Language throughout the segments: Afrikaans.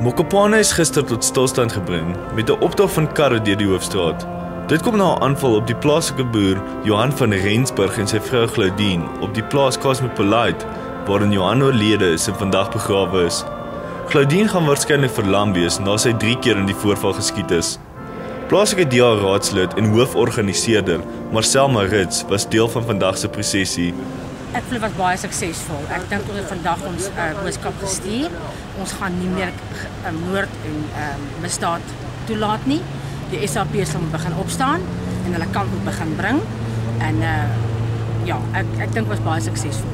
Mokopane is gister tot stilstand gebring met 'n optog van karre deur die hoofstraat. Dit kom na 'n aanval op die plaaslike boer Johan van Rensburg en sy vrou Claudine op die plaas Cosmopolite, waarin Johan oorlede is en vandag begrawe is. Claudine gaan waarskynlik verlam wees na sy 3 keer in die voorval geskiet is. Plaaslike DA-raadslid en hooforganiseerder Marcel Marits was deel van vandag se prosessie. Ek voel dit was baie suksesvol. Ek dink ons het vandag ons boodskap gestuur. Ons gaan nie meer moord en misdaad toelaat nie. Die SAP sal begin opstaan en hulle kant moet begin bring. En ja, ek dink was baie suksesvol.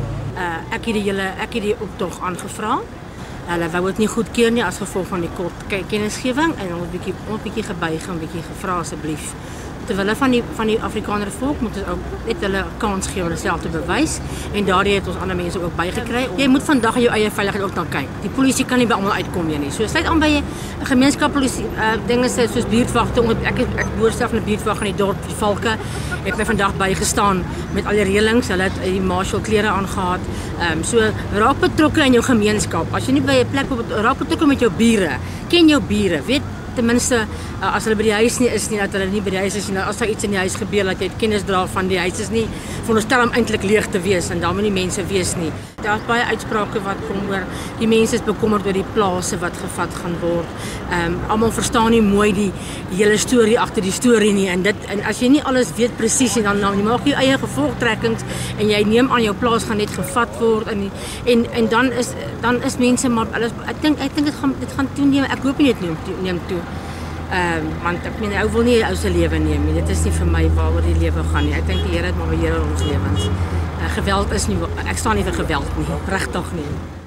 Ek het die optog aangevra. Hulle wou dit nie goedkeur nie as gevolg van die kort kennisgewing en ons bietjie gebuig en bietjie gevra asseblief. Terwyl van die Afrikaner volk moet ons ook net hulle 'n kans gee om hulle self te bewys en daardie het ons ander mense ook bygekry. Jy moet vandag aan jou eie veiligheid ook dan kyk. Die polisie kan nie by almal uitkom nie. So sluit aan by 'n gemeenskapspolisie dinge soos buurtwagte. Ek behoort self in 'n buurtwag in die dorp die Valke. Ek het vandag bygestaan met al die reëlings. Hulle het die marshal klere aangehad. So raak betrokke in jou gemeenskap. As jy nie by 'n plek raak betrokke met jou bure. Ken jou bure. Weet ten minste as hulle by die huis nie is nie, dat hulle nie by die huis is nie, as daar iets in die huis gebeur, dat jy kennis dra van die huis is nie veronderstel om eintlik leeg te wees en dan moet die mense wees nie. Daar's baie uitsprake wat kom oor die mense is bekommerd oor die plase wat gevat gaan word. Almal verstaan nie mooi die hele storie agter die storie nie en as jy nie alles weet presies nie, dan jy maak jy eie gevolgtrekkings en jy neem aan jou plaas gaan net gevat word en dan is mense maar alles ek dink dit gaan toeneem. Ek hoop nie dit neem toe. Want ek meen, ou wil nie ou se lewe neem nie. Dit is nie vir my waaroor die lewe gaan nie. Ek dink die Here het maar beheer oor ons lewens. Geweld is nie, ek staan nie vir geweld nie, regtig nie.